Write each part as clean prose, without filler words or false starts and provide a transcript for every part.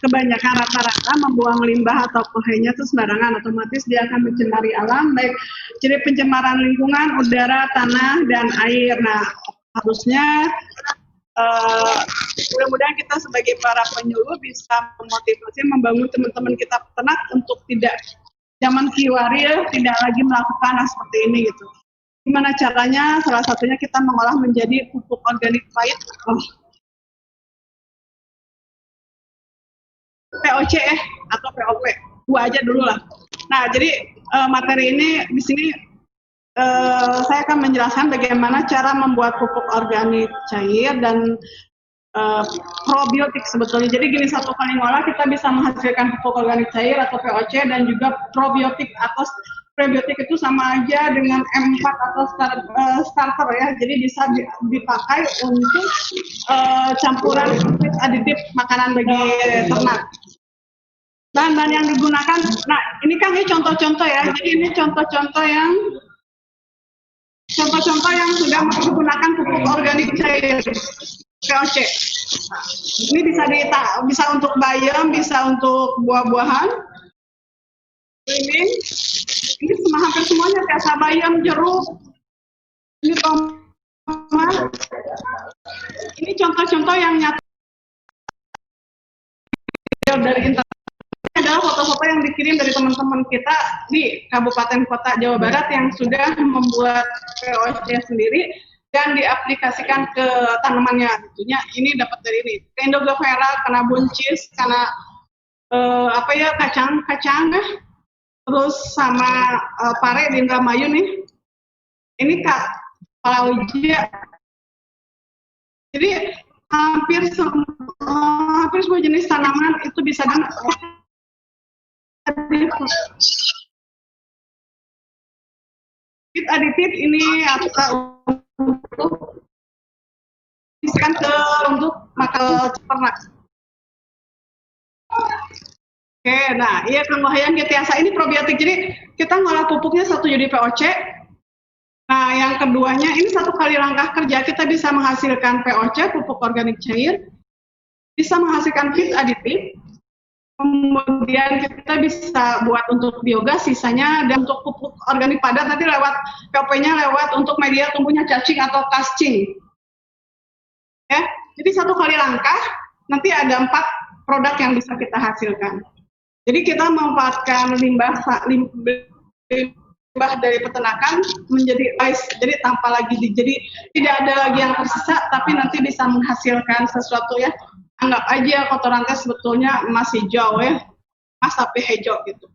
kebanyakan rata-rata membuang limbah atau kohenya itu sembarangan, otomatis dia akan mencemari alam, baik jadi pencemaran lingkungan, udara, tanah, dan air. Nah, harusnya mudah-mudahan kita sebagai para penyuluh bisa memotivasi, membangun teman-teman kita peternak untuk tidak zaman kiwaril, tidak lagi melakukan hal seperti ini gitu. Gimana caranya? Salah satunya kita mengolah menjadi pupuk organik pahit. POC atau POP, dua aja dulu lah. Nah, jadi materi ini di sini saya akan menjelaskan bagaimana cara membuat pupuk organik cair dan probiotik sebetulnya. Jadi gini, satu kali ngolah kita bisa menghasilkan pupuk organik cair atau POC dan juga probiotik atau prebiotik itu sama aja dengan M4 atau starter ya. Jadi bisa dipakai untuk campuran aditif makanan bagi ternak. Bahan-bahan yang digunakan, nah ini kan ini contoh-contoh ya. Jadi ini contoh-contoh yang sudah menggunakan pupuk organik cair POC. Ini bisa untuk bayam, bisa untuk buah-buahan. Ini hampir semuanya kayak bayam, jeruk, ini tomat. Ini contoh-contoh yang nyata dari internet. Ini adalah foto-foto yang dikirim dari teman-teman kita di Kabupaten Kota Jawa Barat yang sudah membuat POC sendiri dan diaplikasikan ke tanamannya. Tentunya ini dapat dari ini. Endoglovera, kena buncis, karena kacang terus sama pare di Indramayu nih. Ini palauja. Jadi hampir semua jenis tanaman itu bisa aditif ini untuk makan ternak. Oke, nah iya Kang Wahyang Getiasa ini probiotik. Jadi kita ngolah pupuknya satu jadi POC. Nah yang keduanya ini satu kali langkah kerja kita bisa menghasilkan POC, pupuk organik cair, bisa menghasilkan feed aditif. Kemudian kita bisa buat untuk biogas sisanya, dan untuk pupuk organik padat nanti lewat POP-nya lewat untuk media tumbuhnya cacing atau kascing. Ya, jadi satu kali langkah nanti ada 4 produk yang bisa kita hasilkan. Jadi kita memanfaatkan limbah dari peternakan menjadi rice, jadi tanpa lagi jadi tidak ada lagi yang tersisa, tapi nanti bisa menghasilkan sesuatu ya. Anggap aja kotoran teh sebetulnya emas hijau ya, emas tapi hijau gitu.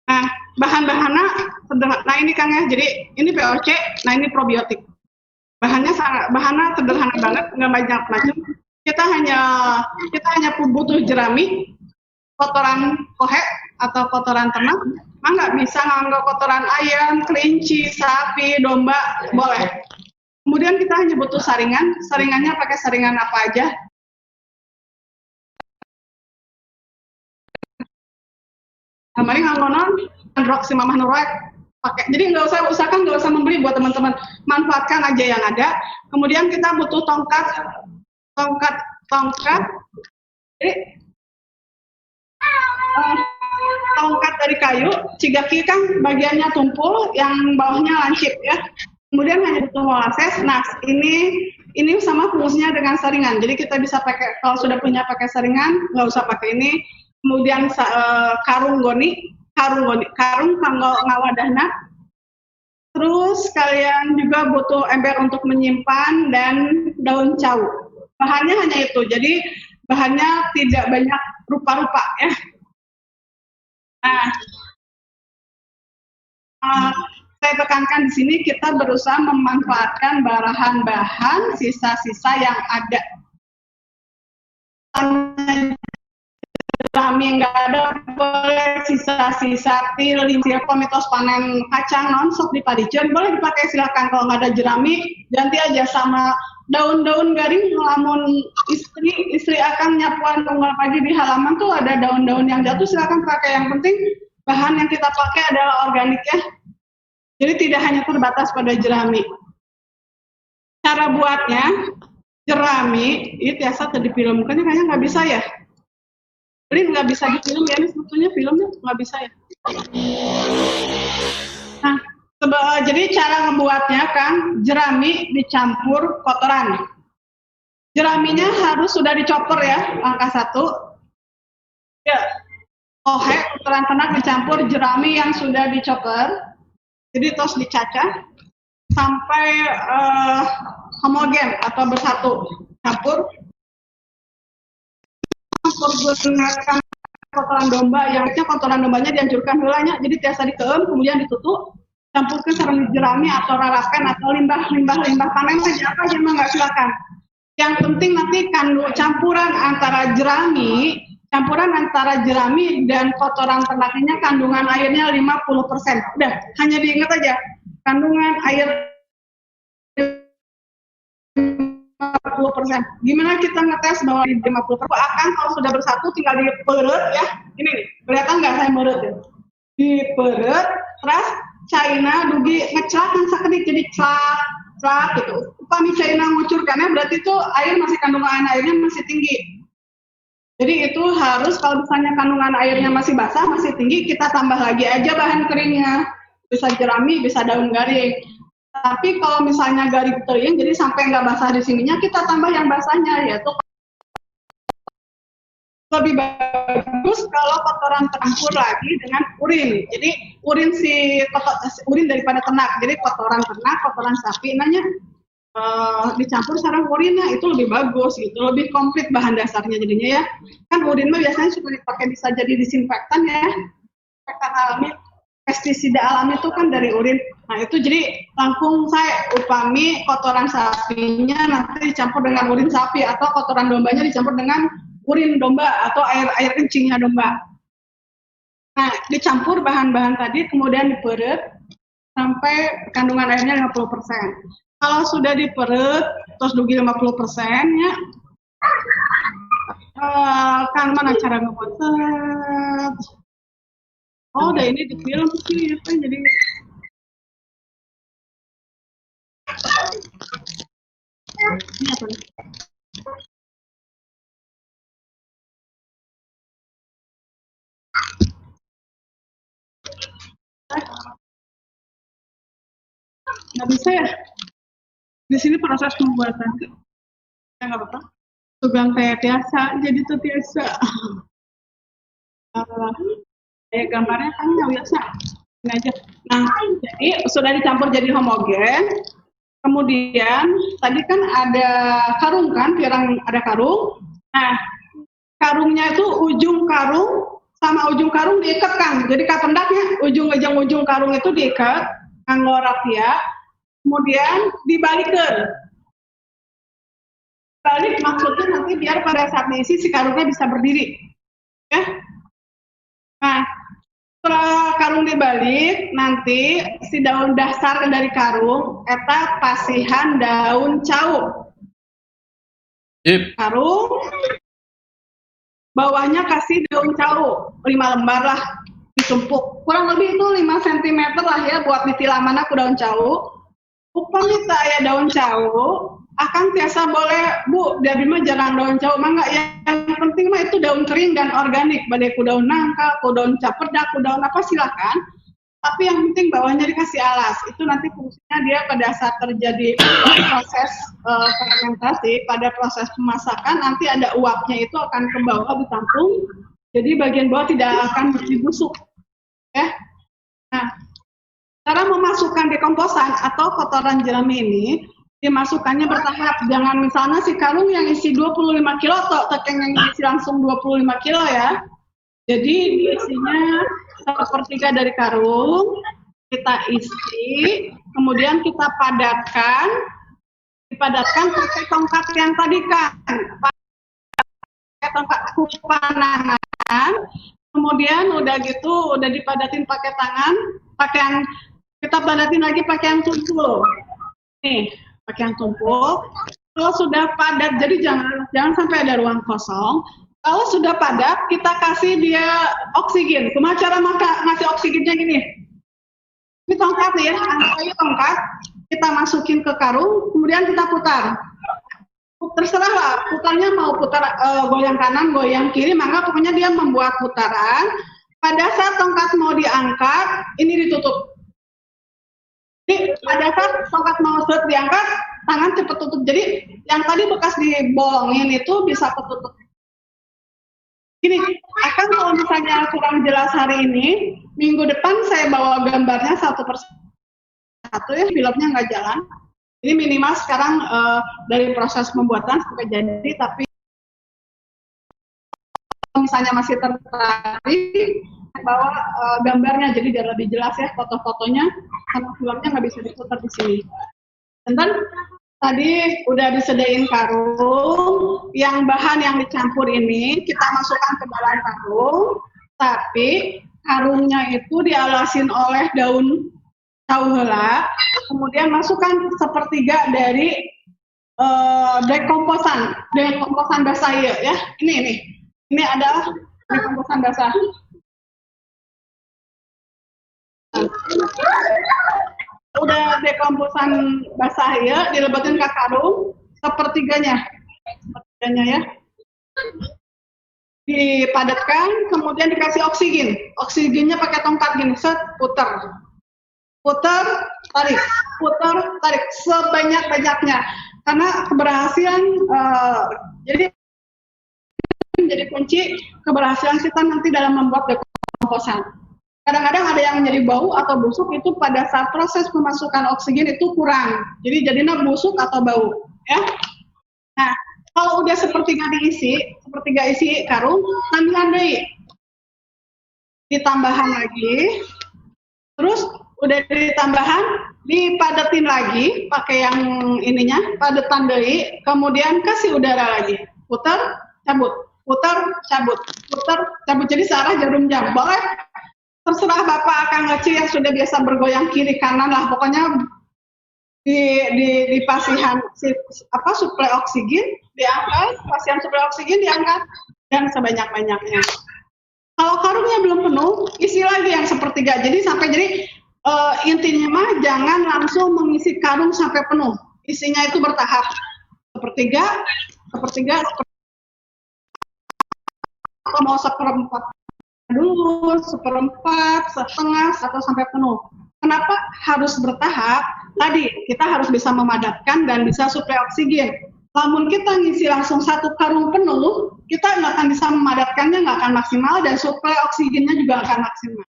Nah, bahan-bahannya sederhana. Nah ini Kang ya, jadi ini POC, nah ini probiotik. Bahannya sederhana banget, nggak banyak macam. Kita hanya butuh jerami, kotoran kohe atau kotoran ternak. Nggak bisa nggak kotoran ayam, kelinci, sapi, domba, boleh. Kemudian kita hanya butuh saringan. Saringannya pakai saringan apa aja? Kemarin nganggonon androk si mamah nuroek pakai. Jadi nggak usah membeli buat teman-teman, manfaatkan aja yang ada. Kemudian kita butuh tongkat. Jadi tongkat dari kayu, cigaki kan bagiannya tumpul, yang bawahnya lancip ya. Kemudian hanya butuh molasses. Nah ini sama fungsinya dengan saringan. Jadi kita bisa pakai, kalau sudah punya pakai saringan, nggak usah pakai ini. Kemudian karung kanggo ngawadahna. Terus kalian juga butuh ember untuk menyimpan dan daun cau. Bahannya hanya itu. Jadi bahannya tidak banyak rupa-rupa ya. Nah, saya tekankan di sini kita berusaha memanfaatkan bahan-bahan sisa-sisa yang ada. Kami nggak ada, boleh sisa-sisa komitos panen kacang nonsok di padiceun, boleh dipakai silakan. Kalau nggak ada jerami, ganti aja sama daun-daun garing. Lamun istri akan nyapuan tunggal pagi di halaman tuh ada daun-daun yang jatuh, silakan pakai. Yang penting bahan yang kita pakai adalah organik ya. Jadi tidak hanya terbatas pada jerami. Cara buatnya, jerami itu biasa tadi filmkannya kayaknya nggak bisa ya. urin nggak bisa di film ya, ini sebetulnya filmnya nggak bisa ya. Nah, jadi cara ngebuatnya kan, jerami dicampur kotoran. Jeraminya harus sudah dicopper ya, langkah 1. Ya, kotoran ternak dicampur jerami yang sudah dicopper. Jadi terus dicacah sampai homogen atau bersatu, campur gunakan kotoran domba, yang kotoran dombanya dihancurkan hulanya, jadi biasa dikeum, kemudian ditutup, campurkan sarang jerami atau rarakan atau limbah panen saja apa aja mah nggak silakan. Yang penting nanti campuran antara jerami dan kotoran ternaknya kandungan airnya 50%. Udah, hanya diingat aja kandungan air 50%. Gimana kita ngetes bahwa 50%? Akan kalau sudah bersatu tinggal diperut ya. Ini nih, kelihatan nggak saya merut ya? Diperut, terus China dugi ngeclak kan sakedik jadi celak gitu. Upami China ngucurkannya berarti itu air masih kandungan airnya masih tinggi. Jadi itu harus kalau misalnya kandungan airnya masih basah, masih tinggi, kita tambah lagi aja bahan keringnya. Bisa jerami, bisa daun garing. Tapi kalau misalnya garing kering, jadi sampai nggak basah di sininya, kita tambah yang basahnya, yaitu lebih bagus kalau kotoran tercampur lagi dengan urin. Jadi urin daripada ternak. Jadi kotoran ternak, kotoran sapi, dicampur sarang urinnya itu lebih bagus gitu, lebih komplit bahan dasarnya jadinya ya. Kan urin mah biasanya suka dipakai bisa jadi disinfektan ya, disinfektan alami, pestisida alami itu kan dari urin. Nah itu jadi langsung saya upami kotoran sapinya nanti dicampur dengan urin sapi atau kotoran dombanya dicampur dengan urin domba atau air kencingnya domba. Nah dicampur bahan-bahan tadi kemudian diperut sampai kandungan airnya 50%. Kalau sudah diperut terus dugi 50% ya, kan mana cara ngebuat? Oh, udah ini di film sih, apa jadi? Ini apa nih? Nggak bisa ya? Di sini proses pembuatan. Ya nggak apa-apa. Tugang kayak biasa, jadi tuh biasa. Kayak gambarnya kan nggak biasa. Ini aja. Nah, jadi sudah dicampur jadi homogen. Kemudian tadi kan ada karung kan, ada karung. Nah, karungnya itu ujung karung sama ujung karung diikat kan. Jadi kapendaknya ujung karung itu diikat nganggo rapia. Kemudian dibalikkan. Balik maksudnya nanti biar pada saat diisi si karungnya bisa berdiri. Ya. Nah, setelah karung dibalik, nanti si daun dasar dari karung eta pasihan daun cau. Yep. Karung bawahnya kasih daun cau 5 lembar lah ditumpuk. Kurang lebih itu 5 cm lah ya buat ditilah mana ku daun cau. Upami aya daun cau, akan biasa boleh Bu, dari mah jarang daun cau mah enggak, yang penting mah itu daun kering dan organik, badai ku daun nangka, ku daun capedak, ku daun apa silakan. Tapi yang penting bawahnya dikasih alas. Itu nanti fungsinya dia pada saat terjadi proses fermentasi, pada proses pemasakan nanti ada uapnya itu akan ke bawah ditampung. Jadi bagian bawah tidak akan busuk. Ya. Nah, cara memasukkan dekomposan atau kotoran jerami ini dimasukkannya bertahap. Jangan misalnya si karung yang isi 25 kilo atau tekeng yang isi langsung 25 kilo ya. Jadi isinya 1/3 dari karung kita isi, kemudian kita dipadatkan pakai tongkat yang tadi kan, pakai tongkat panangan. Kemudian udah gitu, udah dipadatin pakai tangan, kita padatin lagi pakai yang tumpul. Nih, pakai yang tumpul. Kalau sudah padat, jadi jangan sampai ada ruang kosong. Kalau sudah padat, kita kasih dia oksigen. Kumaha cara ngasih oksigennya gini. Ini tongkat nih ya, tongkat, kita masukin ke karung, kemudian kita putar. terserah lah putarnya mau putar goyang kanan, goyang kiri, maka pokoknya dia membuat putaran. Pada saat tongkat mau diangkat, ini ditutup. Jadi pada saat tongkat mau diangkat, tangan cepat tutup. Jadi yang tadi bekas dibolongin itu bisa ketutup. Gini, akan kalau misalnya kurang jelas hari ini, minggu depan saya bawa gambarnya satu persatu ya, filmnya nggak jalan. Ini minimal sekarang dari proses pembuatan sampai jadi, tapi misalnya masih tertarik, bawa gambarnya jadi biar lebih jelas ya, foto-fotonya sama filmnya nggak bisa diputar di sini. Dan tadi udah disediain karung, yang bahan yang dicampur ini kita masukkan ke dalam karung, tapi karungnya itu dialasin oleh daun tauhela, kemudian masukkan sepertiga dari dekomposan basah ya. Ini adalah dekomposan basah. Udah dekomposan basah ya, dilebatin ke karung sepertiganya ya, dipadatkan, kemudian dikasih oksigennya pakai tongkat gini, set, putar, tarik sebanyak-banyaknya, karena keberhasilan jadi menjadi kunci keberhasilan kita nanti dalam membuat dekomposan. Kadang-kadang ada yang menjadi bau atau busuk itu pada saat proses pemasukan oksigen itu kurang. Jadi jadinya busuk atau bau, ya. Nah, kalau udah sepertiga isi karung, tambahan deui. Ditambahan lagi. Terus udah ditambahan, dipadatin lagi pakai yang ininya, padetan deui, kemudian kasih udara lagi. Putar, cabut. Jadi searah jarum jam. Boleh? Terserah Bapak Kang Eci yang sudah biasa bergoyang kiri kanan lah, pokoknya di pasihan suplai oksigen diangkat, pasihan suplai oksigen diangkat dan sebanyak-banyaknya. Kalau karungnya belum penuh, isi lagi yang sepertiga. Jadi intinya mah jangan langsung mengisi karung sampai penuh. Isinya itu bertahap. Sepertiga, mau seperempat dulu, seperempat, setengah, atau sampai penuh. Kenapa harus bertahap? Tadi kita harus bisa memadatkan dan bisa suplai oksigen. Namun kita ngisi langsung satu karung penuh, kita nggak akan bisa memadatkannya, nggak akan maksimal, dan suplai oksigennya juga akan maksimal.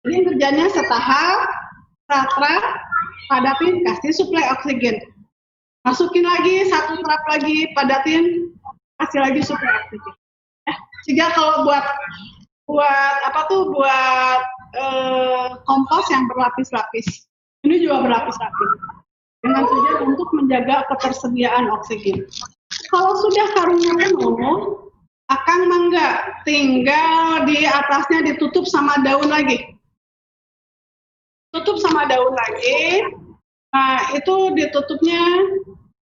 Jadi kerjanya setahap, trap, padatin, kasih suplai oksigen. Masukin lagi, satu trap lagi, padatin, kasih lagi suplai oksigen. Sehingga kalau buat kompos yang berlapis-lapis, ini juga berlapis-lapis dengan tujuan untuk menjaga ketersediaan oksigen. Kalau sudah karungnya penuh, akang mangga tinggal di atasnya ditutup sama daun lagi. Nah itu ditutupnya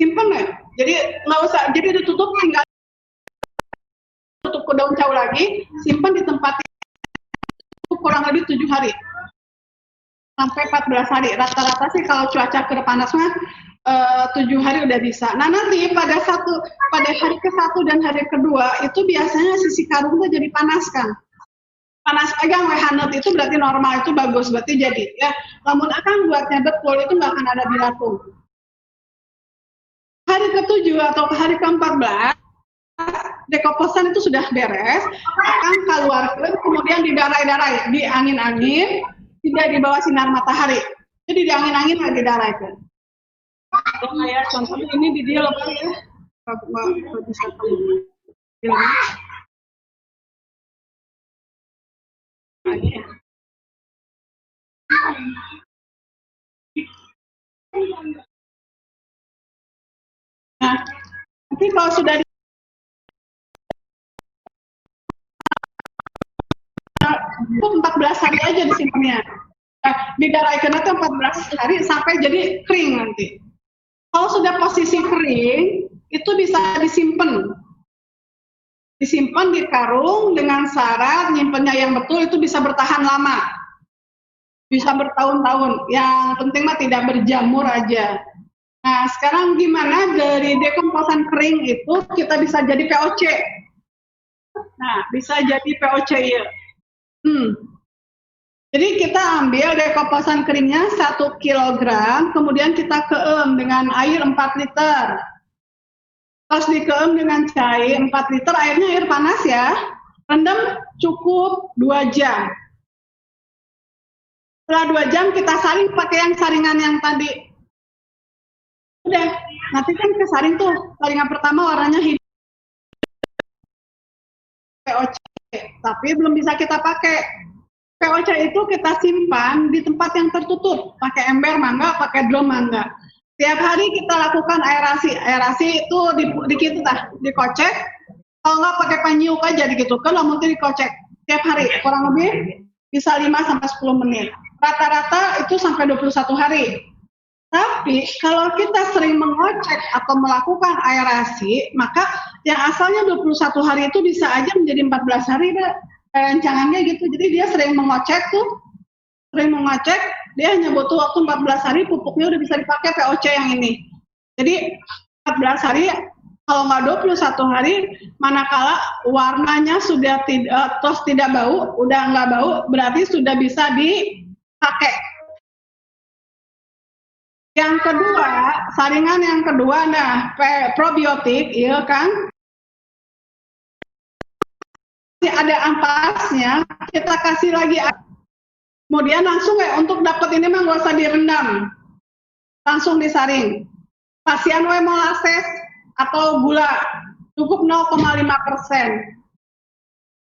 simpen ya. Jadi nggak usah, jadi ditutup tinggal tutup ke daun jauh lagi, simpan di tempat kurang lebih 7 hari sampai 14 hari. Rata-rata sih kalau cuaca panas mah 7 hari udah bisa. Nah nanti pada hari ke-1 dan hari kedua itu biasanya sisi karungnya jadi panas kan. Panas pegang hangat itu berarti normal, itu bagus, berarti jadi ya. Namun akan buatnya betul itu nggak akan ada bilatung. Hari ke-7 atau hari ke-14 dekomposan itu sudah beres, akan keluarkan, kemudian didarai-darai, di angin-angin, tidak di bawah sinar matahari. Jadi di angin-angin nggak didaraikan. Kayak contohnya ini di dia lepas ya, nggak bisa tahu. Nah, nanti kalau sudah itu 14 hari aja disimpannya. Didaraikan itu 14 hari sampai jadi kering nanti. Kalau sudah posisi kering, itu bisa disimpan di karung dengan syarat nyimpennya yang betul, itu bisa bertahan lama, bisa bertahun-tahun. Yang penting mah tidak berjamur aja. Nah, sekarang gimana dari dekomposan kering itu kita bisa jadi POC? Nah, bisa jadi POC ya. Jadi kita ambil dekomposan keringnya 1 kilogram, kemudian kita keem dengan air 4 liter. Pas dikeem dengan cair 4 liter, airnya air panas ya. Rendam cukup 2 jam. Setelah 2 jam kita saring pakai yang saringan yang tadi. Udah, nanti kan kesaring tuh. Saringan pertama warnanya hijau POC, tapi belum bisa kita pakai. POC itu kita simpan di tempat yang tertutup, pakai ember mangga, pakai drum mangga. Tiap hari kita lakukan aerasi. Aerasi itu dikocek. Kalau nggak pakai panyiuk aja gitu kan, mungkin dikocek tiap hari kurang lebih bisa 5 sampai 10 menit. Rata-rata itu sampai 21 hari. Tapi kalau kita sering mengocek atau melakukan aerasi, maka yang asalnya 21 hari itu bisa aja menjadi 14 hari rancangannya gitu. Jadi dia sering mengocek, dia hanya butuh waktu 14 hari, pupuknya udah bisa dipakai POC yang ini. Jadi 14 hari, kalau nggak 21 hari, manakala warnanya sudah tidak bau, udah nggak bau, berarti sudah bisa dipakai. Yang kedua, saringan yang kedua, nah probiotik, iya kan? Ada ampasnya, kita kasih lagi. Kemudian langsung untuk dapat ini mah nggak usah direndam, langsung disaring. Pasien molasses atau gula cukup 0,5%.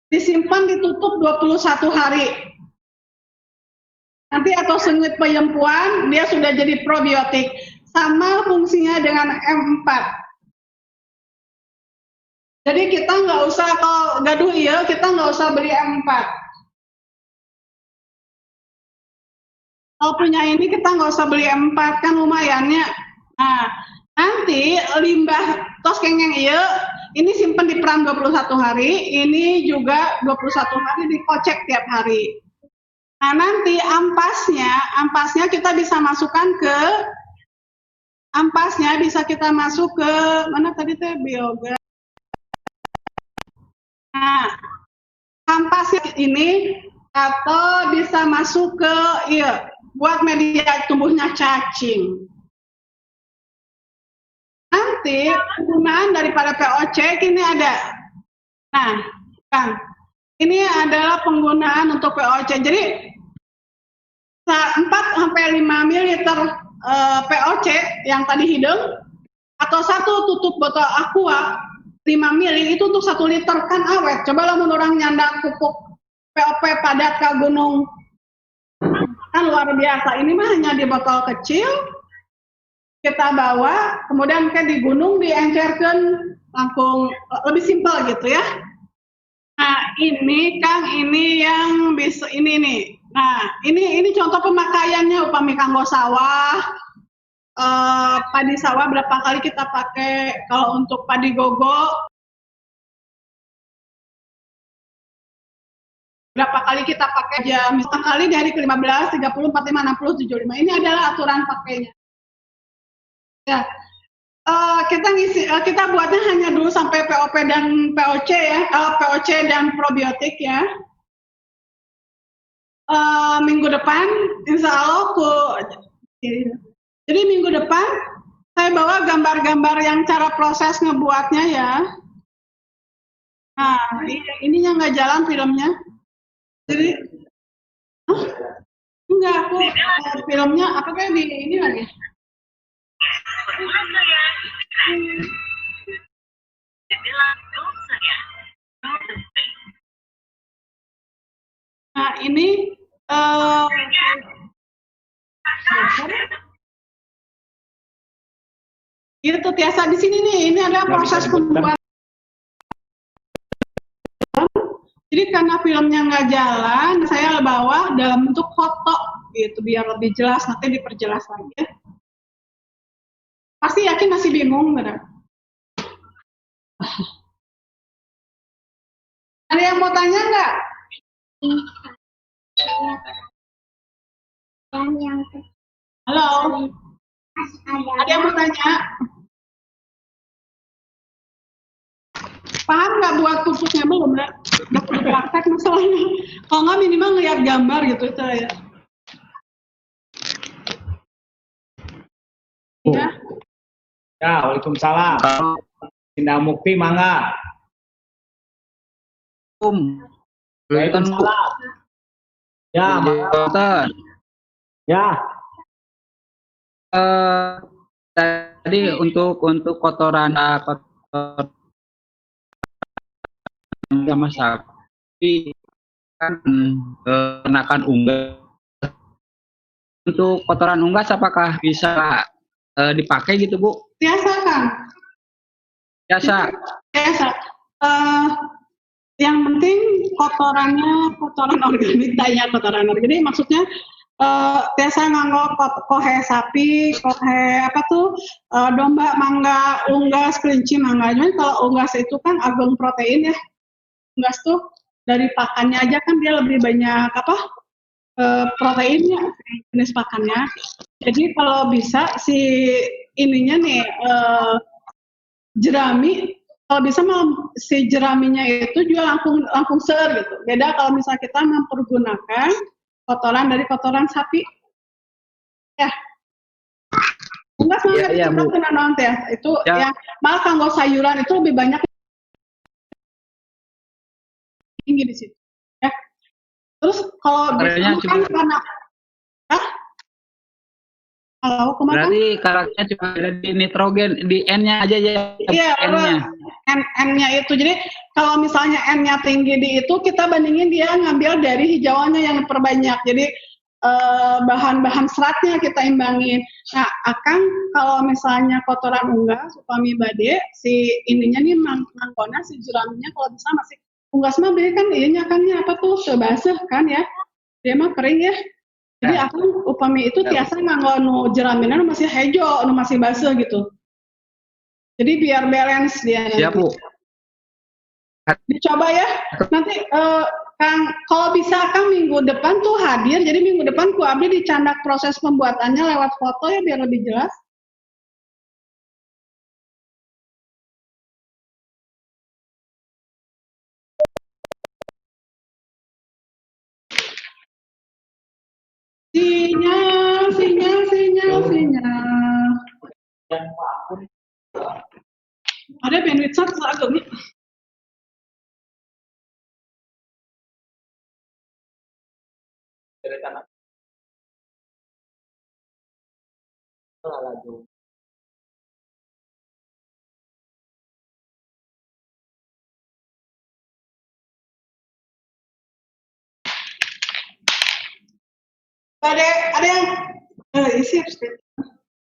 Disimpan ditutup 21 hari. Nanti atau sengit peyempuan, dia sudah jadi probiotik. Sama fungsinya dengan M4. Jadi kita nggak usah, kalau gaduh iya, kita nggak usah beli M4. Kalau punya ini kita nggak usah beli M4, kan lumayannya. Nah, nanti limbah tos kengeng iya, ini simpen di peram 21 hari, ini juga 21 hari dikocek tiap hari. Nah, nanti ampasnya kita bisa masukkan ke bisa kita masuk ke mana tadi teh biogas. Nah, ampasnya ini atau bisa masuk ke buat media tumbuhnya cacing. Nanti penggunaan daripada POC ini ada. Nah, kan ini adalah penggunaan untuk POC. Jadi 4 sampai 5 ml POC yang tadi hidung atau 1 tutup botol aqua 5 ml itu untuk 1 liter kan awet. Coba lah orang nyandak pupuk POP padat ke gunung kan luar biasa. Ini mah hanya di botol kecil kita bawa, kemudian kan di gunung diencerkan langsung lebih simpel gitu ya. Nah ini Kang, ini yang bisa ini nih. Nah ini contoh pemakaiannya upami kanggo sawah, padi sawah berapa kali kita pakai. Kalau untuk padi gogo berapa kali kita pakai aja, misalkan kali dari ke-15, 30, 45, 60, 75. Ini adalah aturan pakainya. Ya, kita buatnya hanya dulu sampai POP dan POC ya, POC dan probiotik ya. Minggu depan, insya Allah jadi minggu depan saya bawa gambar-gambar yang cara proses ngebuatnya ya. Nah, ininya nggak jalan filmnya. Jadi, enggak, aku filmnya apa kayak di ini lagi. Nah, ini itu biasa di sini nih. Ini adalah proses pembuatan. Jadi karena filmnya nggak jalan, saya bawa dalam bentuk foto gitu biar lebih jelas. Nanti diperjelas lagi ya. Pasti yakin masih bingung, benar? Ada yang mau tanya nggak? Halo. Ada yang mau tanya? Paham nggak buat pupuknya belum? Udah praktek masalahnya. Kalau nggak minimal ngeliat gambar gitu itu ya. Ya. Ya, waalaikumsalam. Indah Mukti, mangga. Waalaikumsalam. Ya, mangga. Ya. Tadi untuk kotoran sama sapi kan kenakan unggas. Untuk kotoran unggas apakah bisa dipakai gitu, Bu? Biasa kan? Biasa. Yang penting kotoran organik, tanya kotoran organik maksudnya biasa nganggo kohe sapi, kohe apa tuh domba, mangga, unggas, kelinci, mangga. Cuman kalau unggas itu kan agung protein ya. Unggas tuh dari pakannya aja kan dia lebih banyak proteinnya, jenis pakannya. Jadi kalau bisa si ininya nih jerami, kalau bisa si jeraminya itu juga langsung ser gitu. Beda kalau misalnya kita mempergunakan kotoran dari kotoran sapi. Ya. Enggak sama ya, Bu. Kena nanti ya. Itu ya. Yang malah kalau sayuran itu lebih banyak tinggi di situ. Ya. Terus kalau kan karena Halo, berarti karakternya cuma ada di nitrogen, di N-nya aja ya. Iya, N-nya itu. Jadi kalau misalnya N-nya tinggi di itu, kita bandingin dia ngambil dari hijauannya yang perbanyak. Jadi bahan-bahan seratnya kita imbangin. Nah, Akang kalau misalnya kotoran unggas, upami bade, si ininya nih mangkona, si jeraminya kalau bisa masih unggas mah bade kan ianya kan apa tuh sebasah kan ya. Dia mah kering ya. Jadi Akang upami itu tiasa nganggo nu jeramina nu masih hejo, nu masih basah gitu. Jadi biar balance dia. Siap, Bu. Dicoba ya. Nanti Kang, kalau bisa Kang minggu depan tuh hadir. Jadi minggu depan ku abdi dicandak proses pembuatannya lewat foto ya biar lebih jelas. Sinyal. Ada bandwidth satu agak nih. Ada yang isi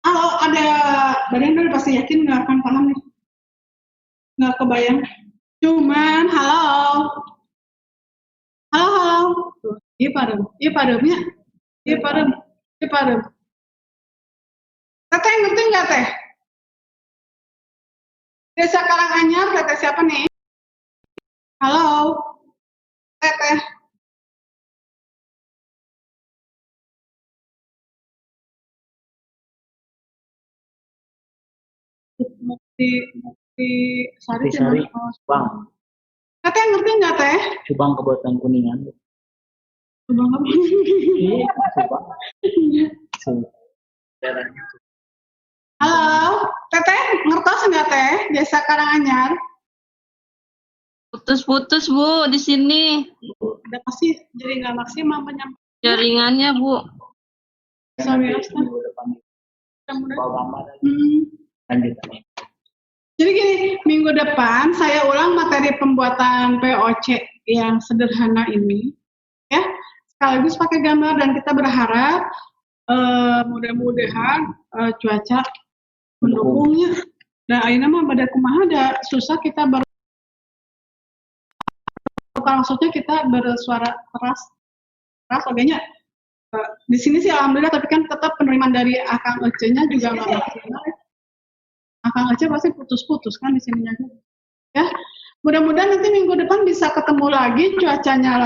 halo, ada badan pasti yakin nggak akan paham nih, nggak kebayang. Cuman halo, iya padamnya. Teteh ngerti nggak teh? Desa Karanganyar, teteh siapa nih? Halo, teteh. Mukti Sari. Bang. Teteh ngerti nggak teh? Subang Kabupaten Kuningan. Subang apa? Iya, Subang. Halo, teteh ngertos nggak teh Desa Karanganyar? Putus-putus Bu di sini. Udah pasti jadi nggak maksimal penyampaian. Jaringannya Bu. Sorry, Jadi gini, minggu depan saya ulang materi pembuatan POC yang sederhana ini, ya, sekaligus pakai gambar dan kita berharap mudah-mudahan cuaca mendukungnya. Dan akhirnya mah pada kumaha ada susah kita maksudnya kita bersuara keras ogenya. Di sini sih alhamdulillah, tapi kan tetap penerimaan dari Akang Ece-nya juga nggak maksimal. Akang Ece pasti putus-putus kan di sininya. Ya, mudah-mudahan nanti minggu depan bisa ketemu lagi, cuacanya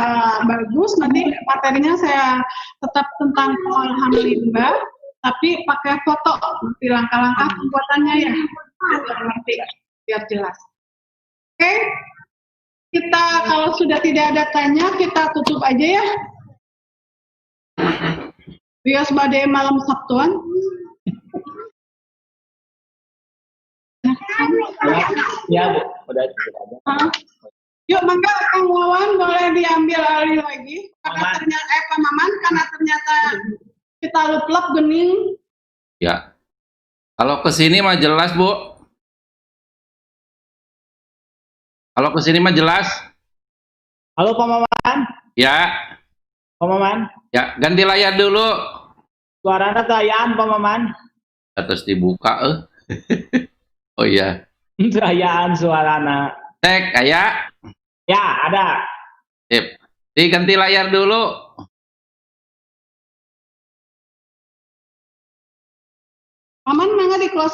bagus. Nanti materinya saya tetap tentang pengolahan limbah. tapi pakai foto nanti langkah-langkah pembuatannya ya, biar ngerti, biar jelas. Oke, kita kalau sudah tidak ada tanya kita tutup aja ya. Bias badai malam Sabtuan. Ya, Bu. Udah ada. Yuk, mangga Kang Wawan boleh diambil alih lagi. Karena ternyata Pak Maman, karena ternyata kita lup-lup gening. Ya. Kalau ke sini mah jelas, Bu. Kalau ke sini mah jelas. Halo Pak Maman. Ya. Pak Maman. Ya, ganti layar dulu. Suaranya tayaan Pak Maman. Terus dibuka, Oh iya. Tayaan suaranya. Cek, aya. Ya, ada. Sip. Diganti layar dulu. Maman mangga di close